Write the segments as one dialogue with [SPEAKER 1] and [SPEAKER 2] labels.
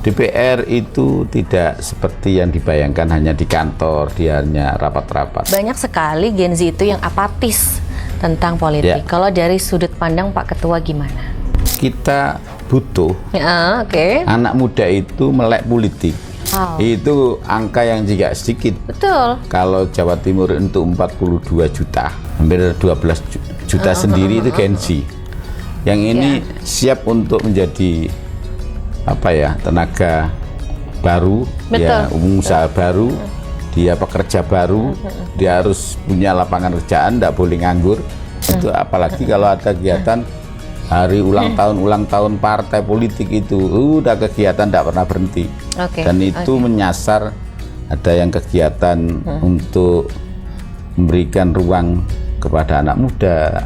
[SPEAKER 1] DPR itu tidak seperti yang dibayangkan hanya di kantor, dia hanya rapat-rapat.
[SPEAKER 2] Banyak sekali Gen Z itu yang apatis tentang politik. Kalau dari sudut pandang Pak Ketua gimana?
[SPEAKER 1] Kita butuh anak muda itu melek politik. Itu angka yang juga sedikit.
[SPEAKER 2] Betul.
[SPEAKER 1] Kalau Jawa Timur untuk 42 juta, hampir 12 juta sendiri itu Gen Z. Yang ini siap untuk menjadi tenaga baru, ya, usaha baru, dia pekerja baru, dia harus punya lapangan kerjaan, tidak boleh nganggur. Itu apalagi kalau ada kegiatan hari ulang tahun partai politik itu, udah kegiatan tidak pernah berhenti. Dan itu menyasar ada yang kegiatan untuk memberikan ruang kepada anak muda.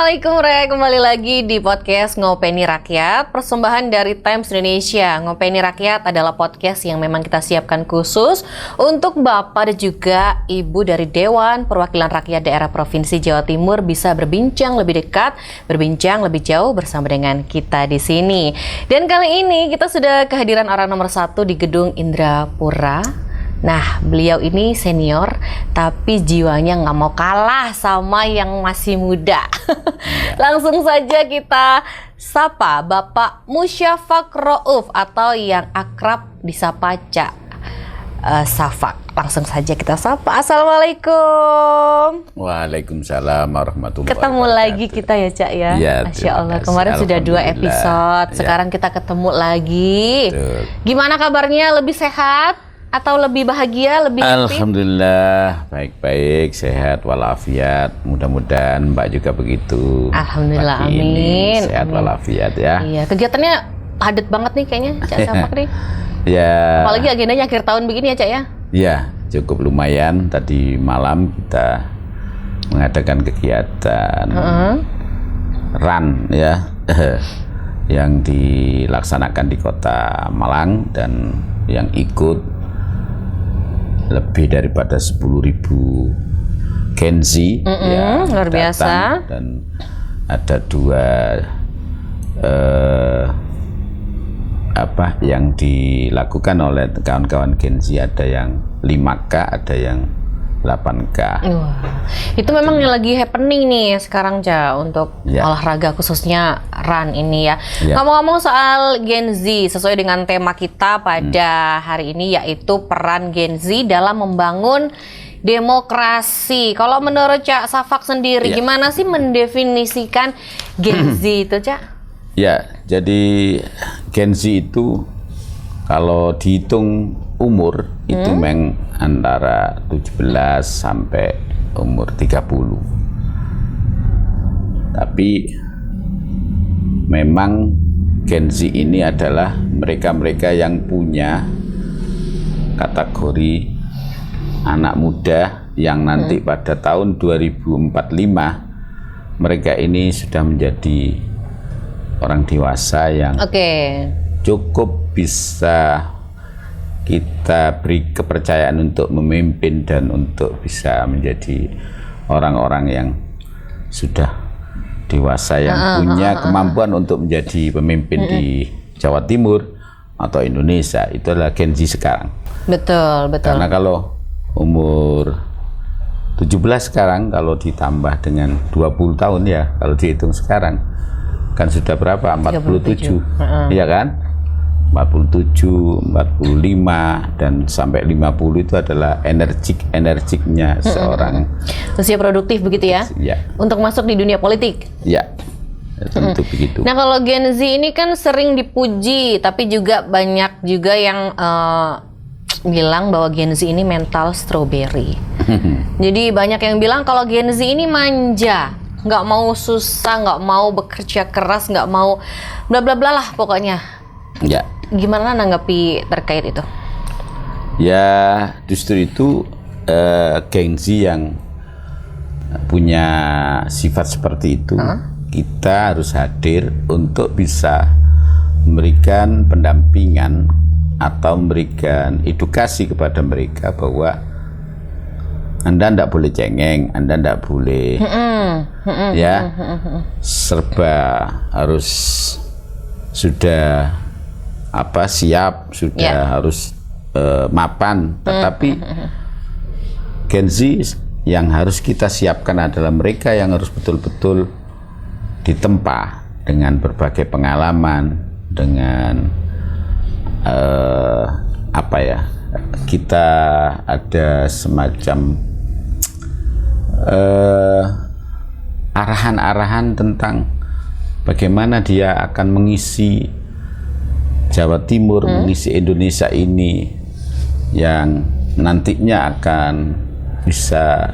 [SPEAKER 2] Assalamualaikum, kembali lagi di podcast Ngopeni Rakyat, persembahan dari Times Indonesia. Ngopeni Rakyat adalah podcast yang memang kita siapkan khusus untuk Bapak dan juga Ibu dari Dewan Perwakilan Rakyat Daerah Provinsi Jawa Timur bisa berbincang lebih dekat, berbincang lebih jauh bersama dengan kita di sini. Dan kali ini kita sudah kehadiran orang nomor 1 di Gedung Indrapura. Nah, beliau ini senior, tapi jiwanya nggak mau kalah sama yang masih muda. Langsung saja kita sapa Bapak Musyafaq Rauf atau yang akrab disapa Cak Safaq. Langsung saja kita sapa. Assalamualaikum.
[SPEAKER 1] Waalaikumsalam warahmatullahi wabarakatuh.
[SPEAKER 2] Ketemu lagi kita ya Cak ya. Masya Allah, kemarin sudah 2 episode, sekarang kita ketemu lagi. Gimana kabarnya? Lebih sehat? Atau lebih bahagia, lebih happy?
[SPEAKER 1] Alhamdulillah, baik-baik, sehat walafiat. Mudah-mudahan Mbak juga begitu.
[SPEAKER 2] Alhamdulillah, amin.
[SPEAKER 1] Sehat walafiat ya.
[SPEAKER 2] Iya, kegiatannya padat banget nih kayaknya, Cak Safaq nih.
[SPEAKER 1] Ya.
[SPEAKER 2] Apalagi agendanya akhir tahun begini ya, Cak ya?
[SPEAKER 1] Iya, cukup lumayan. Tadi malam kita mengadakan kegiatan run ya, yang dilaksanakan di Kota Malang dan yang ikut lebih daripada 10.000 Gen Z
[SPEAKER 2] luar biasa.
[SPEAKER 1] Dan ada 2 yang dilakukan oleh kawan-kawan Gen Z, ada yang 5K, ada yang 8K.
[SPEAKER 2] Itu memang yang lagi happening nih sekarang, Ca, untuk olahraga khususnya run ini ya. Ngomong-ngomong soal Gen Z, sesuai dengan tema kita pada hari ini yaitu peran Gen Z dalam membangun demokrasi. Kalau menurut Cak Safaq sendiri, gimana sih mendefinisikan Gen Z itu, Cak?
[SPEAKER 1] Ya, jadi Gen Z itu kalau dihitung umur itu antara 17 sampai umur 30. Tapi memang Gen Z ini adalah mereka-mereka yang punya kategori anak muda yang nanti pada tahun 2045 mereka ini sudah menjadi orang dewasa yang cukup bisa kita beri kepercayaan untuk memimpin dan untuk bisa menjadi orang-orang yang sudah dewasa yang punya kemampuan untuk menjadi pemimpin di Jawa Timur atau Indonesia. Itu adalah Gen Z sekarang. Betul. Karena kalau umur 17 sekarang, kalau ditambah dengan 20 tahun ya, kalau dihitung sekarang kan sudah berapa? 47. Iya kan? 47, 45 dan sampai 50 itu adalah energiknya seorang
[SPEAKER 2] usia produktif begitu ya? Untuk masuk di dunia politik.
[SPEAKER 1] Ya, tentu begitu.
[SPEAKER 2] Nah, kalau Gen Z ini kan sering dipuji, tapi juga banyak juga yang bilang bahwa Gen Z ini mental strawberry. Jadi banyak yang bilang kalau Gen Z ini manja, nggak mau susah, nggak mau bekerja keras, nggak mau bla bla bla lah pokoknya. Ya. Gimana nanggapi terkait itu?
[SPEAKER 1] Ya, justru itu Gen Z yang punya sifat seperti itu, kita harus hadir untuk bisa memberikan pendampingan atau memberikan edukasi kepada mereka bahwa Anda tidak boleh cengeng, Anda tidak boleh ya, serba harus sudah siap, sudah harus mapan. Tetapi Gen Z yang harus kita siapkan adalah mereka yang harus betul-betul ditempa dengan berbagai pengalaman, dengan kita ada semacam arahan-arahan tentang bagaimana dia akan mengisi Jawa Timur, mengisi Indonesia ini yang nantinya akan bisa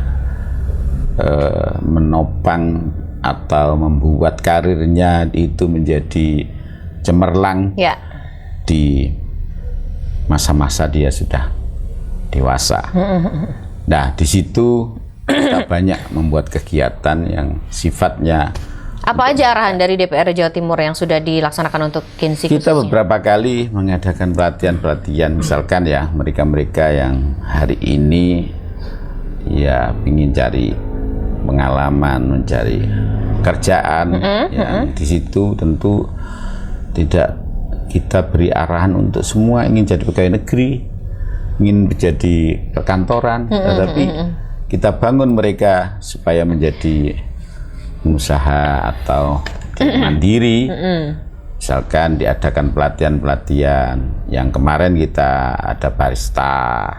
[SPEAKER 1] menopang atau membuat karirnya itu menjadi cemerlang di masa-masa dia sudah dewasa. Nah, di situ kita banyak membuat kegiatan yang sifatnya.
[SPEAKER 2] Apa aja arahan dari DPR Jawa Timur yang sudah dilaksanakan untuk Gen Z?
[SPEAKER 1] Kita beberapa kali mengadakan pelatihan-pelatihan, misalkan ya mereka-mereka yang hari ini ya ingin cari pengalaman, mencari kerjaan, yang di situ tentu tidak kita beri arahan untuk semua ingin jadi pegawai negeri, ingin menjadi perkantoran, tetapi kita bangun mereka supaya menjadi pengusaha atau mandiri. Misalkan diadakan pelatihan-pelatihan, yang kemarin kita ada barista,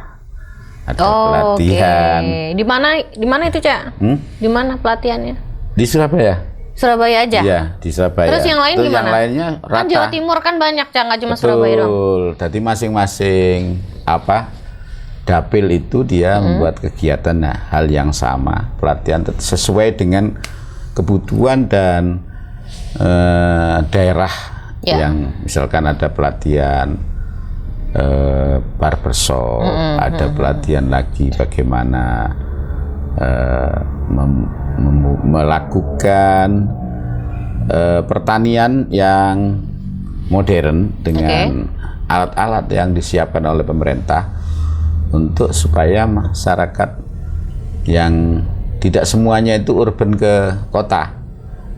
[SPEAKER 1] ada pelatihan.
[SPEAKER 2] Di mana itu, Cak? Di mana pelatihannya?
[SPEAKER 1] Di Surabaya.
[SPEAKER 2] Surabaya aja?
[SPEAKER 1] Iya, di Surabaya.
[SPEAKER 2] Terus yang lain gimana?
[SPEAKER 1] Yang lainnya rata.
[SPEAKER 2] Kan Jawa Timur kan banyak, Cak, nggak cuma
[SPEAKER 1] Betul.
[SPEAKER 2] Surabaya doang.
[SPEAKER 1] Betul. Jadi masing-masing dapil itu dia membuat kegiatan hal yang sama, pelatihan sesuai dengan kebutuhan dan daerah. Yang misalkan ada pelatihan barbershop, ada pelatihan lagi bagaimana melakukan pertanian yang modern dengan alat-alat yang disiapkan oleh pemerintah untuk supaya masyarakat yang tidak semuanya itu urban ke kota,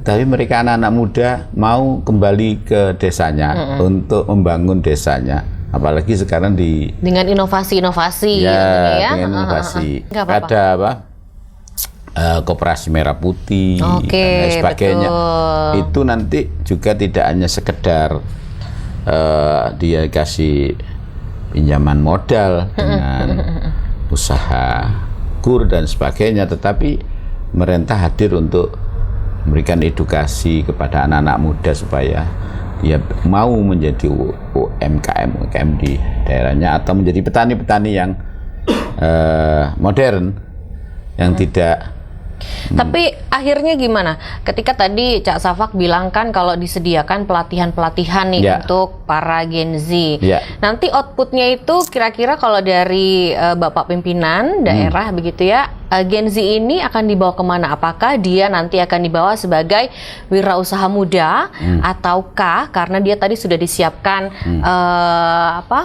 [SPEAKER 1] tapi mereka anak-anak muda mau kembali ke desanya untuk membangun desanya. Apalagi sekarang
[SPEAKER 2] dengan inovasi-inovasi
[SPEAKER 1] dengan inovasi. Ada Koperasi Merah Putih dan sebagainya. Betul. Itu nanti juga tidak hanya sekedar dia kasih pinjaman modal dengan usaha kur dan sebagainya, tetapi pemerintah hadir untuk memberikan edukasi kepada anak-anak muda supaya dia mau menjadi UMKM di daerahnya atau menjadi petani-petani yang modern yang tidak.
[SPEAKER 2] Tapi akhirnya gimana? Ketika tadi Cak Safak bilang kan kalau disediakan pelatihan-pelatihan nih untuk para Gen Z. Nanti outputnya itu kira-kira kalau dari Bapak pimpinan daerah begitu ya, Gen Z ini akan dibawa kemana? Apakah dia nanti akan dibawa sebagai wirausaha muda ataukah karena dia tadi sudah disiapkan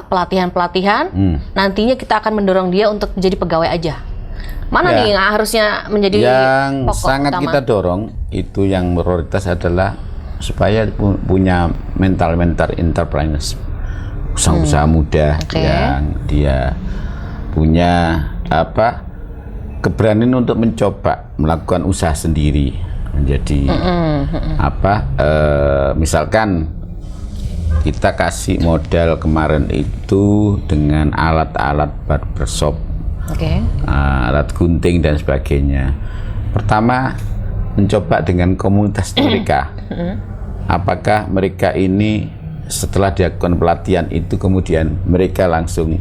[SPEAKER 2] pelatihan-pelatihan, nantinya kita akan mendorong dia untuk menjadi pegawai aja? Mana nih yang harusnya menjadi
[SPEAKER 1] yang
[SPEAKER 2] pokok
[SPEAKER 1] sangat
[SPEAKER 2] utama?
[SPEAKER 1] Kita dorong itu yang prioritas adalah supaya punya mental entrepreneurs, usaha muda yang dia punya keberanian untuk mencoba melakukan usaha sendiri, menjadi misalkan kita kasih modal kemarin itu dengan alat-alat barbershop, alat gunting dan sebagainya. Pertama, mencoba dengan komunitas mereka. Apakah mereka ini setelah dilakukan pelatihan itu kemudian mereka langsung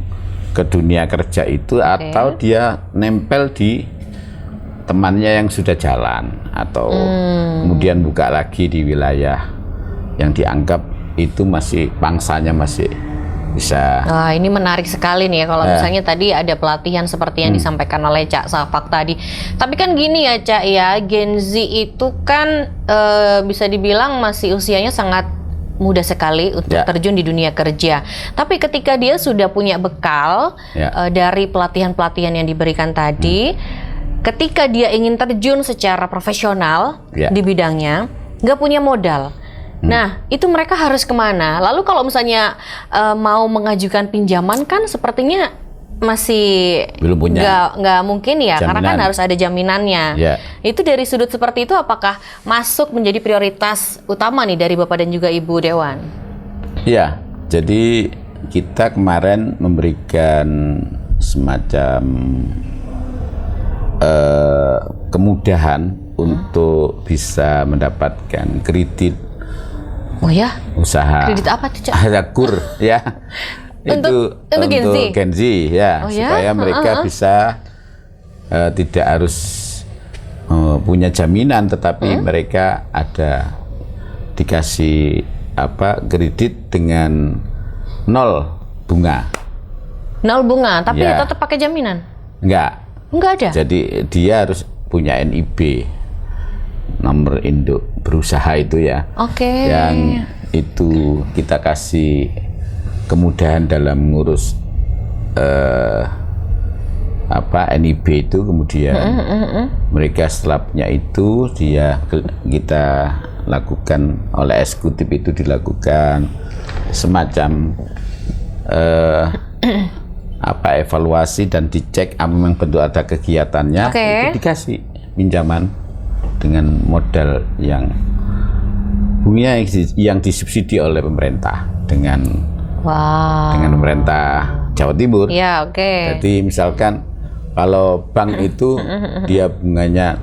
[SPEAKER 1] ke dunia kerja itu, atau dia nempel di temannya yang sudah jalan, atau kemudian buka lagi di wilayah yang dianggap itu masih pangsanya masih bisa.
[SPEAKER 2] Wah, ini menarik sekali nih ya kalau misalnya tadi ada pelatihan seperti yang disampaikan oleh Cak Safak tadi. Tapi kan gini ya Cak ya, Gen Z itu kan bisa dibilang masih usianya sangat muda sekali untuk terjun di dunia kerja. Tapi ketika dia sudah punya bekal dari pelatihan-pelatihan yang diberikan tadi, ketika dia ingin terjun secara profesional di bidangnya, nggak punya modal. Nah, itu mereka harus kemana? Lalu kalau misalnya mau mengajukan pinjaman kan sepertinya masih
[SPEAKER 1] belum punya,
[SPEAKER 2] nggak mungkin ya, karena kan harus ada jaminannya. Itu dari sudut seperti itu, apakah masuk menjadi prioritas utama nih dari Bapak dan juga Ibu Dewan?
[SPEAKER 1] Iya, jadi kita kemarin memberikan semacam kemudahan untuk bisa mendapatkan kredit.
[SPEAKER 2] Oh ya?
[SPEAKER 1] Usaha.
[SPEAKER 2] Kredit apa tuh, Cak?
[SPEAKER 1] Ada kur ya. Untuk Gen Z ya, supaya mereka bisa tidak harus punya jaminan, tetapi mereka ada dikasih kredit dengan 0 bunga.
[SPEAKER 2] 0 bunga, tapi tetap pakai jaminan?
[SPEAKER 1] Enggak ada. Jadi dia harus punya NIB, nomor induk berusaha itu ya. Yang itu kita kasih kemudahan dalam mengurus NIB itu, kemudian mereka setelah punya itu kita lakukan oleh eksekutif itu dilakukan semacam evaluasi dan dicek memang bentuk ada kegiatannya, itu dikasih pinjaman dengan modal yang bunganya yang disubsidi oleh pemerintah dengan pemerintah Jawa Timur. Jadi misalkan kalau bank itu dia bunganya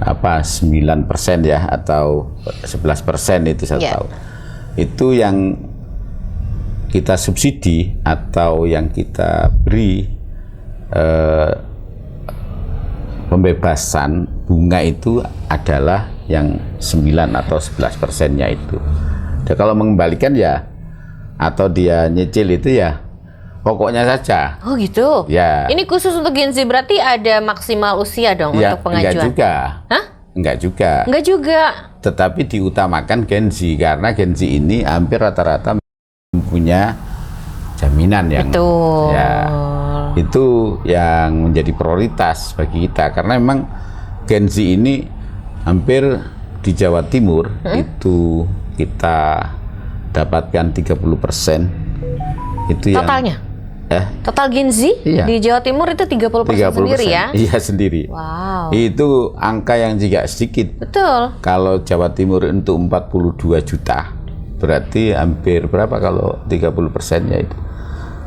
[SPEAKER 1] 9% ya, atau 11% itu saya tahu. Itu yang kita subsidi atau yang kita beri pembebasan bunga itu adalah yang 9 atau 11%-nya itu. Dan kalau mengembalikan ya, atau dia nyicil itu ya pokoknya saja.
[SPEAKER 2] Oh gitu?
[SPEAKER 1] Ya.
[SPEAKER 2] Ini khusus untuk Gen Z, berarti ada maksimal usia dong untuk pengajuan?
[SPEAKER 1] Enggak juga.
[SPEAKER 2] Hah?
[SPEAKER 1] Enggak juga. Tetapi diutamakan Gen Z, karena Gen Z ini hampir rata-rata punya jaminan yang itu yang menjadi prioritas bagi kita, karena memang Gen Z ini hampir di Jawa Timur itu kita dapatkan 30% itu
[SPEAKER 2] totalnya. Total Gen Z di Jawa Timur itu 30% sendiri ya?
[SPEAKER 1] Iya, sendiri.
[SPEAKER 2] Wow.
[SPEAKER 1] Itu angka yang juga sedikit.
[SPEAKER 2] Betul.
[SPEAKER 1] Kalau Jawa Timur untuk 42 juta, berarti hampir berapa kalau 30%-nya itu?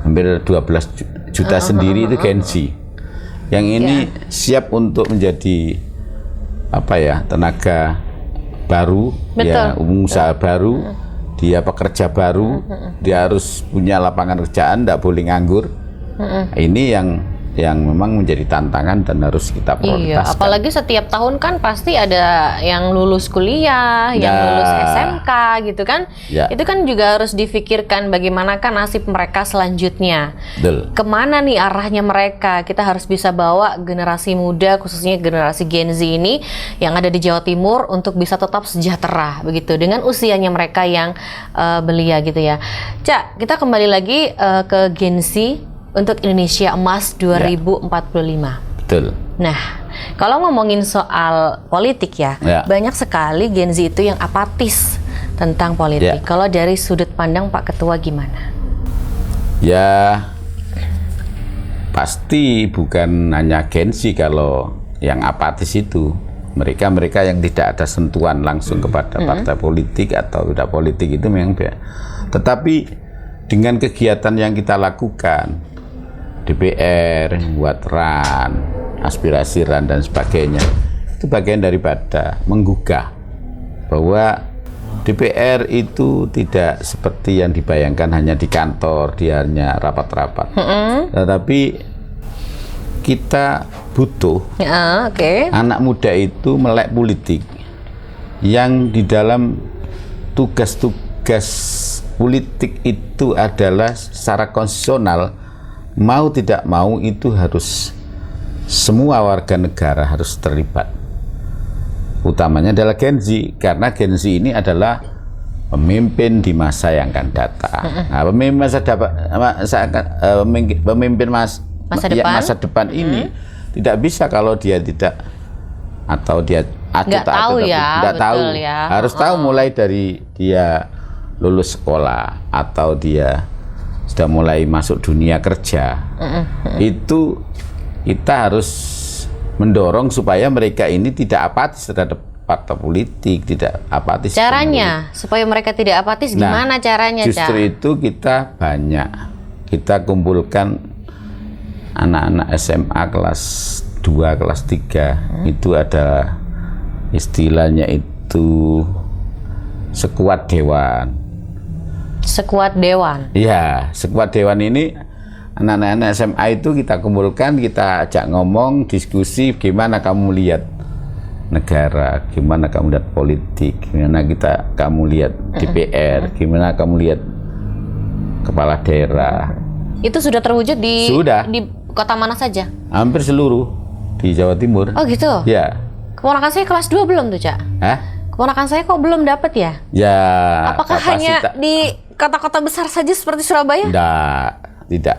[SPEAKER 1] Hampir 12 juta sendiri itu Gen Z. Yang ini siap untuk menjadi tenaga baru, usaha baru, dia pekerja baru, dia harus punya lapangan kerjaan, tidak boleh nganggur. Ini yang memang menjadi tantangan dan harus kita prioritaskan.
[SPEAKER 2] Apalagi setiap tahun kan pasti ada yang lulus kuliah, yang lulus SMK gitu kan. Itu kan juga harus difikirkan bagaimana kan nasib mereka selanjutnya. Kemana nih arahnya mereka? Kita harus bisa bawa generasi muda, khususnya generasi Gen Z ini yang ada di Jawa Timur untuk bisa tetap sejahtera begitu dengan usianya mereka yang belia gitu ya. Cak, kita kembali lagi ke Gen Z untuk Indonesia Emas 2045.
[SPEAKER 1] Betul.
[SPEAKER 2] Nah, kalau ngomongin soal politik banyak sekali Gen Z itu yang apatis tentang politik. Kalau dari sudut pandang Pak Ketua gimana?
[SPEAKER 1] Ya, pasti bukan hanya Gen Z kalau yang apatis itu. Mereka yang tidak ada sentuhan langsung kepada partai politik atau tidak politik itu memang tetapi dengan kegiatan yang kita lakukan, DPR, buat RAN, aspirasi RAN dan sebagainya, itu bagian daripada menggugah bahwa DPR itu tidak seperti yang dibayangkan hanya di kantor, dia hanya rapat-rapat. Tetapi kita butuh anak muda itu melek politik yang di dalam tugas-tugas politik itu adalah secara konstitusional, mau tidak mau itu harus semua warga negara harus terlibat. Utamanya adalah Gen Z, karena Gen Z ini adalah pemimpin di masa yang akan datang. Nah, pemimpin masa depan ini tidak bisa kalau dia tidak, atau dia
[SPEAKER 2] nggak tahu ya,
[SPEAKER 1] nggak tahu
[SPEAKER 2] ya.
[SPEAKER 1] Harus tahu mulai dari dia lulus sekolah atau dia sudah mulai masuk dunia kerja. Itu kita harus mendorong supaya mereka ini tidak apatis terhadap partai politik, tidak apatis.
[SPEAKER 2] Caranya supaya mereka tidak apatis gimana caranya,
[SPEAKER 1] justru itu kita kumpulkan anak-anak SMA kelas 2, kelas 3. Itu ada istilahnya itu sekuat dewan.
[SPEAKER 2] Sekuat dewan?
[SPEAKER 1] Iya, sekuat dewan ini anak-anak SMA itu kita kumpulkan, kita ajak ngomong, diskusi, gimana kamu lihat negara, gimana kamu lihat politik, gimana kamu lihat DPR, gimana kamu lihat kepala daerah.
[SPEAKER 2] Itu sudah terwujud di kota mana saja?
[SPEAKER 1] Hampir seluruh di Jawa Timur.
[SPEAKER 2] Oh gitu?
[SPEAKER 1] Ya.
[SPEAKER 2] Keponakan saya kelas 2 belum tuh, Cak?
[SPEAKER 1] Hah?
[SPEAKER 2] Keponakan saya kok belum dapat ya?
[SPEAKER 1] Ya.
[SPEAKER 2] Apakah hanya di kota-kota besar saja seperti Surabaya?
[SPEAKER 1] Tidak.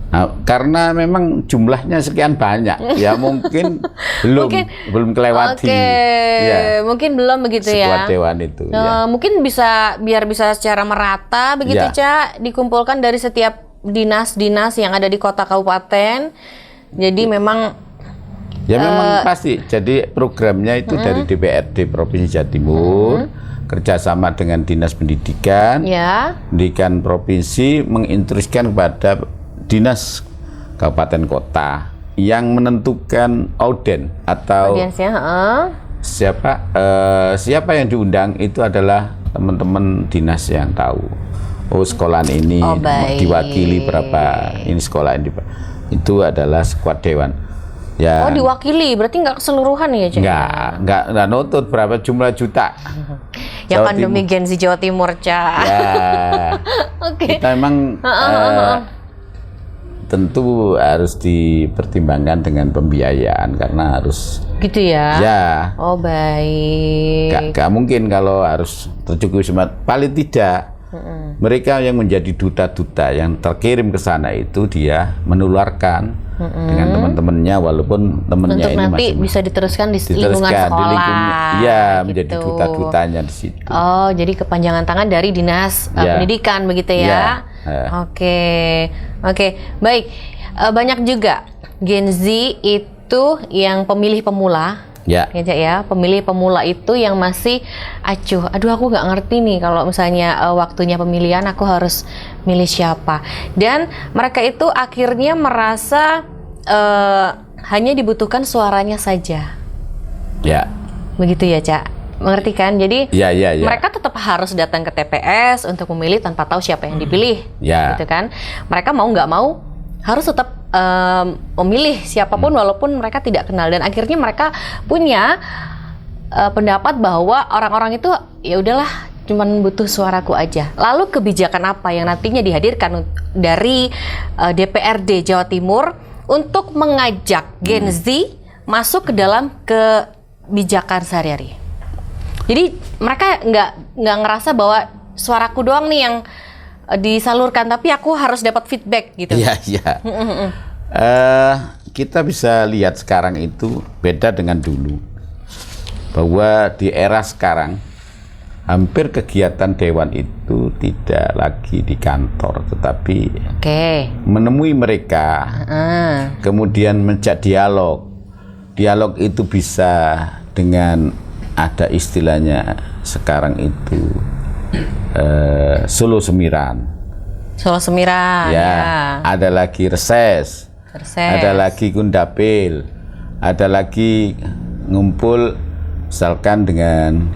[SPEAKER 1] Nah, karena memang jumlahnya sekian banyak, ya mungkin belum kelewati.
[SPEAKER 2] Ya. Mungkin belum begitu ya.
[SPEAKER 1] Sekuat dewan itu.
[SPEAKER 2] Ya. Mungkin biar bisa secara merata begitu, Cak, dikumpulkan dari setiap dinas-dinas yang ada di kota kabupaten. Jadi memang
[SPEAKER 1] pasti. Jadi programnya itu dari DPRD Provinsi Jawa Timur, kerjasama dengan Dinas Pendidikan, Pendidikan Provinsi menginstruksikan kepada Dinas Kabupaten Kota yang menentukan auden atau siapa yang diundang itu adalah teman-teman dinas yang tahu. Oh, sekolahan ini diwakili berapa, ini sekolah ini itu adalah sekuat dewan. Ya.
[SPEAKER 2] Oh, diwakili, berarti nggak keseluruhan ya, Cak?
[SPEAKER 1] Nggak nutut berapa jumlah juta.
[SPEAKER 2] Ya kan demi Gen Z Jawa Timur, Cak.
[SPEAKER 1] Ya. Kita memang tentu harus dipertimbangkan dengan pembiayaan karena harus
[SPEAKER 2] gitu ya.
[SPEAKER 1] Ya.
[SPEAKER 2] Oh, baik.
[SPEAKER 1] Gak mungkin kalau harus tercukupi semua. Paling tidak mereka yang menjadi duta-duta yang terkirim ke sana itu dia menularkan dengan teman-temannya, walaupun temannya
[SPEAKER 2] untuk
[SPEAKER 1] ini
[SPEAKER 2] nanti
[SPEAKER 1] masih
[SPEAKER 2] bisa diteruskan di lingkungan sekolah.
[SPEAKER 1] Iya,
[SPEAKER 2] gitu.
[SPEAKER 1] menjadi duta-dutanya di situ.
[SPEAKER 2] Oh, jadi kepanjangan tangan dari dinas pendidikan begitu ya. Oke, baik. Banyak juga Gen Z itu yang pemilih pemula. Ya, pemilih pemula itu yang masih aduh aku nggak ngerti nih kalau misalnya waktunya pemilihan aku harus milih siapa. Dan mereka itu akhirnya merasa hanya dibutuhkan suaranya saja. Ya. Begitu ya, Cak? Mengerti kan? Jadi mereka tetap harus datang ke TPS untuk memilih tanpa tahu siapa yang dipilih. Gitu kan? Mereka mau nggak mau harus tetap memilih siapapun walaupun mereka tidak kenal, dan akhirnya mereka punya pendapat bahwa orang-orang itu ya udahlah cuman butuh suaraku aja. Lalu kebijakan apa yang nantinya dihadirkan dari DPRD Jawa Timur untuk mengajak Gen Z masuk ke dalam kebijakan sehari-hari? Jadi mereka nggak ngerasa bahwa suaraku doang nih yang disalurkan, tapi aku harus dapat feedback gitu. Iya.
[SPEAKER 1] Kita bisa lihat sekarang itu beda dengan dulu, bahwa di era sekarang hampir kegiatan dewan itu tidak lagi di kantor, tetapi menemui mereka, kemudian menjak dialog. Dialog itu bisa dengan ada istilahnya sekarang itu Solo Semiran. Ada lagi reses. Ada lagi kundapil, ada lagi ngumpul misalkan dengan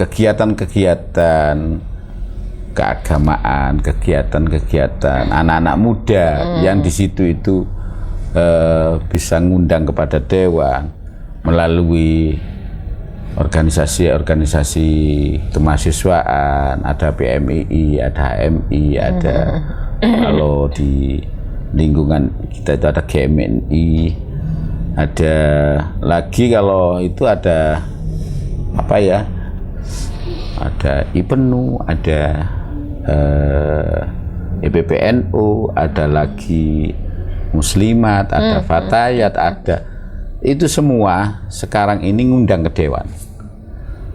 [SPEAKER 1] kegiatan-kegiatan keagamaan, kegiatan-kegiatan anak-anak muda yang di situ itu bisa ngundang kepada dewan melalui organisasi-organisasi kemahasiswaan, ada PMII, ada HMI, ada kalau di lingkungan kita itu ada GMNI, ada lagi kalau itu ada ada IPENU, ada EPPNU, ada lagi muslimat, ada fatayat, ada itu semua sekarang ini ngundang ke dewan.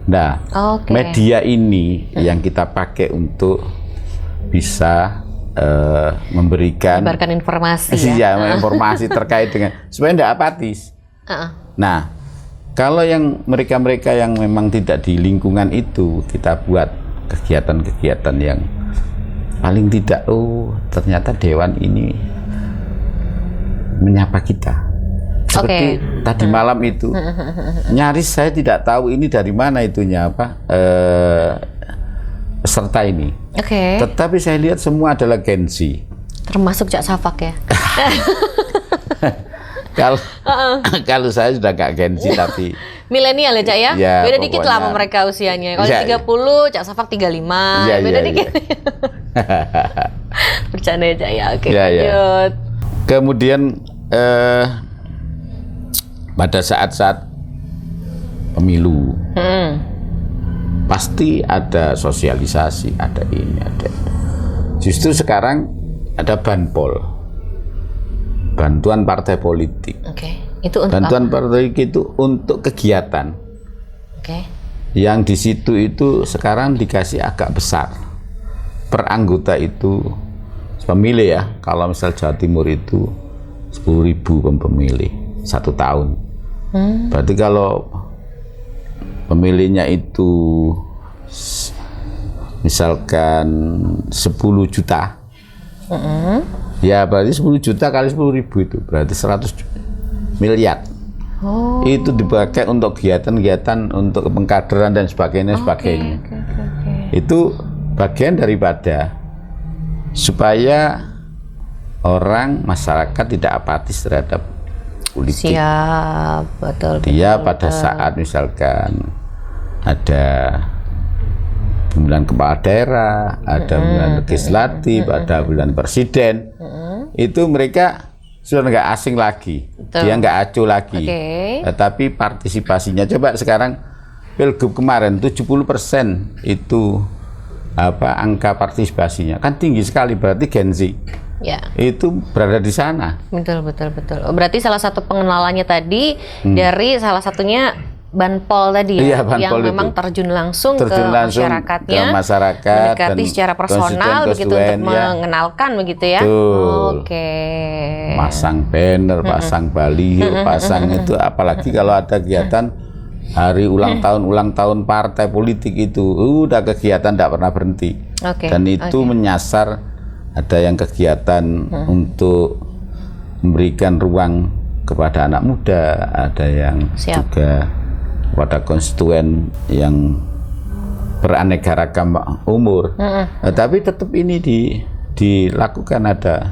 [SPEAKER 1] Nah, media ini yang kita pakai untuk bisa memberikan
[SPEAKER 2] informasi
[SPEAKER 1] informasi terkait dengan supaya tidak apatis. Nah, kalau yang mereka yang memang tidak di lingkungan itu, kita buat kegiatan-kegiatan yang paling tidak, ternyata dewan ini menyapa kita. Seperti tadi malam itu, nyaris saya tidak tahu ini dari mana itunya peserta ini. Tetapi saya lihat semua adalah Gen Z.
[SPEAKER 2] Termasuk Cak Safak ya?
[SPEAKER 1] Kalau saya sudah gak Gen Z tapi
[SPEAKER 2] milenial ya Cak ya? Beda dikit lah sama mereka usianya. Kalau 30, Cak Safak 35. Beda dikit. Bercanda ya Cak ya? Oke, lanjut.
[SPEAKER 1] Kemudian pada saat-saat pemilu pasti ada sosialisasi, ada ini, ada itu. Justru sekarang ada banpol, bantuan partai politik.
[SPEAKER 2] Itu untuk
[SPEAKER 1] bantuan partai politik itu untuk kegiatan. Yang di situ itu sekarang dikasih agak besar. Per anggota itu pemilih ya. Kalau misal Jawa Timur itu 10.000 pemilih 1 tahun. Berarti kalau pemilihnya itu misalkan 10 juta, ya berarti 10 juta kali 10.000 itu berarti 100 miliar. Itu dipakai untuk kegiatan-kegiatan untuk pengkaderan dan sebagainya. Itu bagian daripada supaya orang masyarakat tidak apatis terhadap politik.
[SPEAKER 2] Betul.
[SPEAKER 1] Dia pada saat misalkan ada pemilihan kepala daerah, ada pemilihan legislatif, ada pemilihan presiden, itu mereka sudah nggak asing lagi, dia nggak acuh lagi. Tapi partisipasinya, coba sekarang Pilgub kemarin 70% itu angka partisipasinya kan tinggi sekali, berarti Gen Z. Itu berada di sana. Betul.
[SPEAKER 2] Berarti salah satu pengenalannya tadi dari salah satunya Banpol tadi ya, yang memang terjun langsung ke masyarakatnya, mendekati secara personal begitu untuk mengenalkan begitu ya.
[SPEAKER 1] Pasang banner, pasang baliho, pasang itu, apalagi kalau ada kegiatan hari ulang tahun partai politik itu, udah kegiatan tidak pernah berhenti. Dan itu menyasar. Ada yang kegiatan untuk memberikan ruang kepada anak muda, ada yang juga pada konstituen yang beraneka ragam umur. Tapi tetap ini dilakukan ada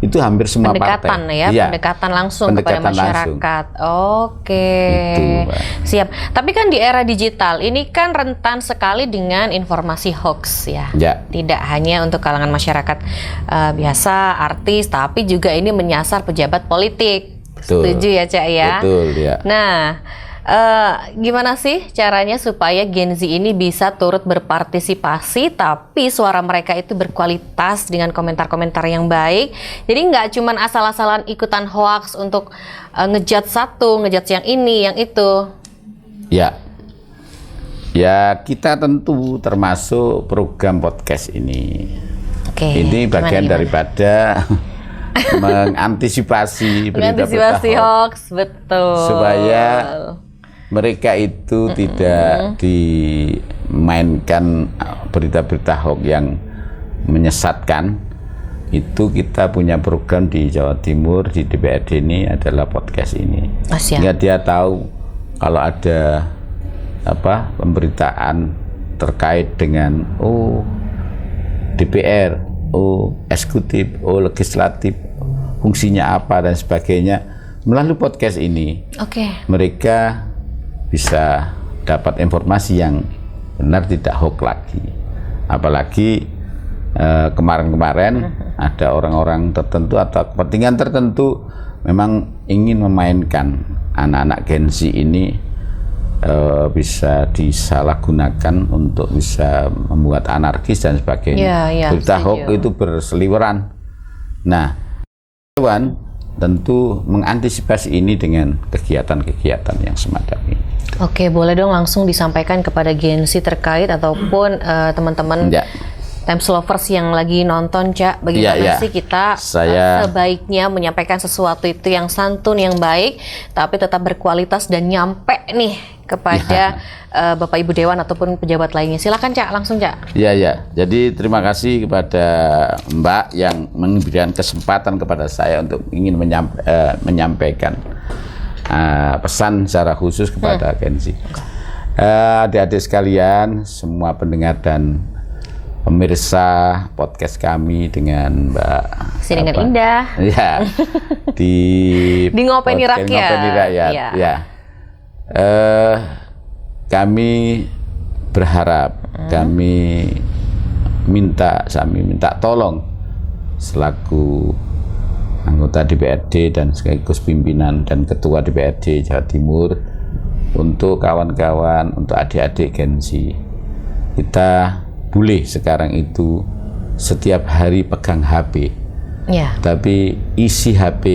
[SPEAKER 1] itu hampir semua
[SPEAKER 2] pendekatan
[SPEAKER 1] partai.
[SPEAKER 2] Pendekatan langsung kepada masyarakat. Itu, siap. Tapi kan di era digital ini kan rentan sekali dengan informasi hoax ya. Tidak hanya untuk kalangan masyarakat biasa, artis, tapi juga ini menyasar pejabat politik. Setuju ya Cak ya?
[SPEAKER 1] Betul ya.
[SPEAKER 2] Nah, gimana sih caranya supaya Gen Z ini bisa turut berpartisipasi tapi suara mereka itu berkualitas dengan komentar-komentar yang baik, jadi nggak cuman asal-asalan ikutan hoax untuk ngejudge satu, ngejudge yang ini, yang itu. Ya kita tentu termasuk program podcast ini. Ini bagian daripada mengantisipasi berita-berita hoax, betul.
[SPEAKER 1] Supaya mereka itu tidak dimainkan berita-berita hoax yang menyesatkan. Itu kita punya program di Jawa Timur, di DPRD ini adalah podcast ini. Sehingga dia tahu kalau ada pemberitaan terkait dengan DPR, eksekutif, legislatif, fungsinya apa dan sebagainya, melalui podcast ini. Mereka bisa dapat informasi yang benar, tidak hoax lagi. Apalagi kemarin-kemarin ada orang-orang tertentu atau kepentingan tertentu memang ingin memainkan anak-anak Gen Z ini, bisa disalahgunakan untuk bisa membuat anarkis dan sebagainya. Berita hoax itu berseliweran. Nah, Dewan tentu mengantisipasi ini dengan kegiatan-kegiatan yang semacam ini.
[SPEAKER 2] Oke, boleh dong langsung disampaikan kepada Gen Z terkait ataupun teman-teman Times Lovers yang lagi nonton, Cak, bagaimana sih kita sebaiknya menyampaikan sesuatu itu yang santun, yang baik, tapi tetap berkualitas dan nyampe nih kepada Bapak Ibu Dewan ataupun pejabat lainnya. Silakan, Cak, langsung, Cak.
[SPEAKER 1] Ya. Jadi terima kasih kepada Mbak yang memberikan kesempatan kepada saya untuk ingin menyampaikan pesan secara khusus kepada Gen Z. Adik-adik sekalian, semua pendengar dan pemirsa podcast kami dengan Mbak
[SPEAKER 2] Dengan Indah.
[SPEAKER 1] Ya. di
[SPEAKER 2] Ngopeni Rakyat.
[SPEAKER 1] Ya. Kami berharap, kami minta tolong selaku anggota DPRD dan sekaligus pimpinan dan ketua DPRD Jawa Timur untuk kawan-kawan, untuk adik-adik Gen Z. Kita boleh sekarang itu setiap hari pegang HP, tapi isi HP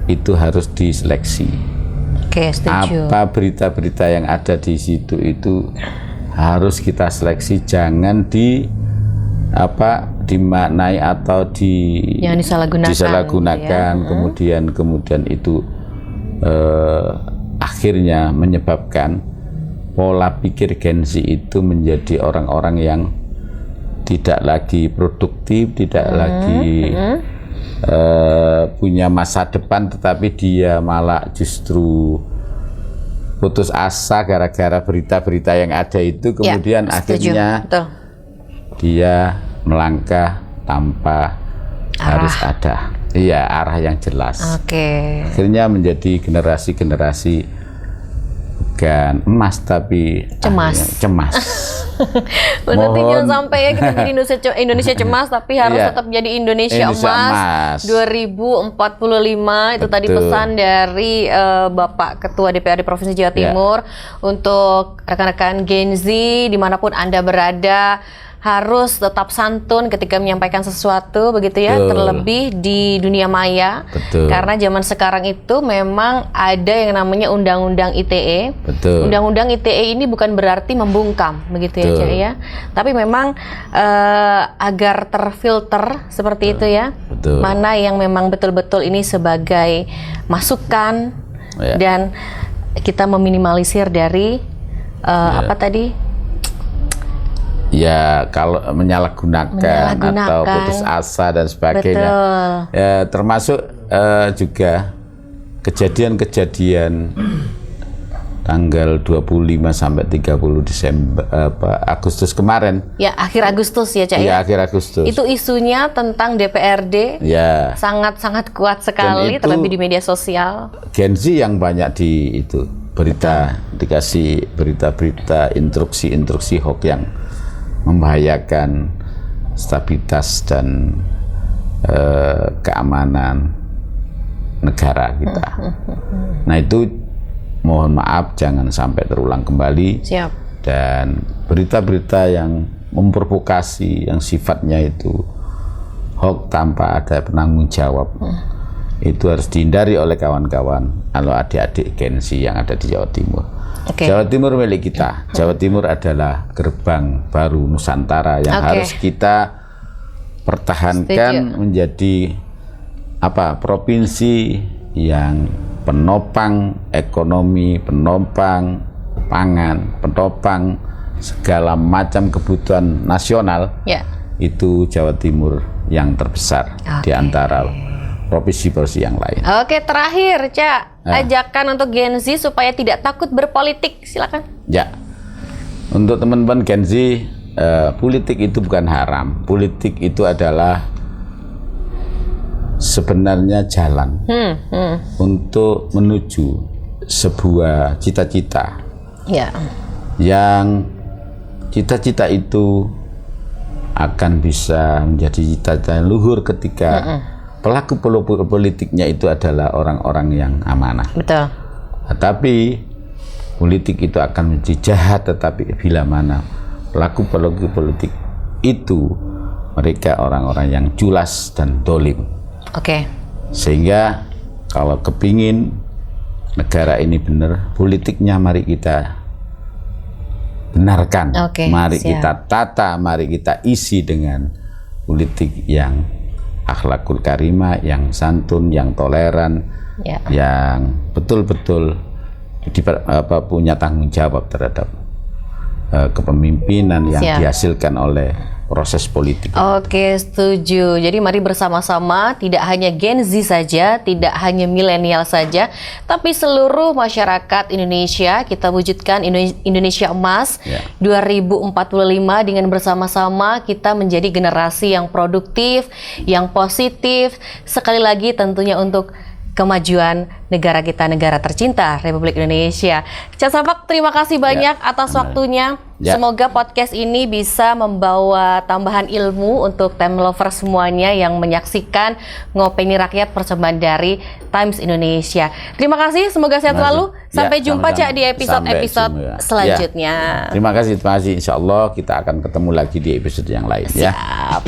[SPEAKER 1] itu harus diseleksi.
[SPEAKER 2] Oke, setuju.
[SPEAKER 1] Apa berita-berita yang ada di situ itu harus kita seleksi, jangan dimaknai atau disalahgunakan, kemudian itu akhirnya menyebabkan pola pikir Gen Z itu menjadi orang-orang yang tidak lagi produktif, tidak lagi punya masa depan, tetapi dia malah justru putus asa gara-gara berita-berita yang ada itu, kemudian akhirnya dia melangkah tanpa harus ada arah yang jelas. Akhirnya menjadi generasi bukan emas tapi cemas.
[SPEAKER 2] Berarti jangan sampai ya kita jadi Indonesia cemas, tapi harus tetap jadi Indonesia emas 2045. Itu tadi pesan dari Bapak Ketua DPRD Provinsi Jawa Timur untuk rekan-rekan Gen Z dimanapun Anda berada. Harus tetap santun ketika menyampaikan sesuatu, begitu ya. Terlebih di dunia maya. Karena zaman sekarang itu memang ada yang namanya Undang-Undang ITE. Undang-Undang ITE ini bukan berarti membungkam, begitu ya, Cak, ya. Tapi memang agar terfilter seperti itu ya. Mana yang memang betul-betul ini sebagai masukan dan kita meminimalisir dari apa tadi? Ya, kalau menyalahgunakan atau putus asa dan sebagainya. Ya, termasuk juga kejadian-kejadian tanggal 25 sampai 30 Agustus kemarin. Ya, akhir Agustus ya, Cak. Ya, akhir Agustus. Itu isunya tentang DPRD. Ya. Sangat-sangat kuat sekali, terlebih di media sosial. Gen Z yang banyak dikasih berita-berita, instruksi hoax yang membahayakan stabilitas dan keamanan negara kita. Nah, itu mohon maaf jangan sampai terulang kembali. Dan berita-berita yang memprovokasi, yang sifatnya itu hoax tanpa ada penanggung jawab, itu harus dihindari oleh kawan-kawan kalau adik-adik Gen Z yang ada di Jawa Timur. Jawa Timur milik kita. Jawa Timur adalah gerbang baru Nusantara yang harus kita pertahankan menjadi provinsi yang penopang ekonomi, penopang pangan, penopang segala macam kebutuhan nasional. Itu Jawa Timur yang terbesar di antara provinsi-provinsi yang lain. Terakhir, Cak, ajakan untuk Gen Z supaya tidak takut berpolitik, silakan. Ya, untuk teman-teman Gen Z, politik itu bukan haram. Politik itu adalah sebenarnya jalan untuk menuju sebuah cita-cita. Yang cita-cita itu akan bisa menjadi cita-cita luhur ketika pelaku politiknya itu adalah orang-orang yang amanah. Tapi politik itu akan menjadi jahat, tetapi bila mana pelaku politik itu mereka orang-orang yang culas dan dolim.
[SPEAKER 1] Sehingga kalau kepingin negara ini benar, politiknya mari kita benarkan, mari kita tata, mari kita isi dengan politik yang akhlakul karimah, yang santun, yang toleran, yang betul-betul punya tanggung jawab terhadap kepemimpinan yang dihasilkan oleh proses politik.
[SPEAKER 2] Oke, setuju. Jadi mari bersama-sama, tidak hanya Gen Z saja, tidak hanya milenial saja, tapi seluruh masyarakat Indonesia kita wujudkan Indonesia Emas 2045 dengan bersama-sama kita menjadi generasi yang produktif, yang positif. Sekali lagi tentunya untuk kemajuan negara kita, negara tercinta Republik Indonesia. Cak Safak, terima kasih banyak atas waktunya. Semoga podcast ini bisa membawa tambahan ilmu untuk time lover semuanya yang menyaksikan Ngopeni Rakyat persembahan dari Times Indonesia. Terima kasih, semoga sehat selalu. Sampai jumpa Cak di episode-episode selanjutnya.
[SPEAKER 1] Terima kasih. Insya Allah kita akan ketemu lagi di episode yang lain.
[SPEAKER 2] Siap.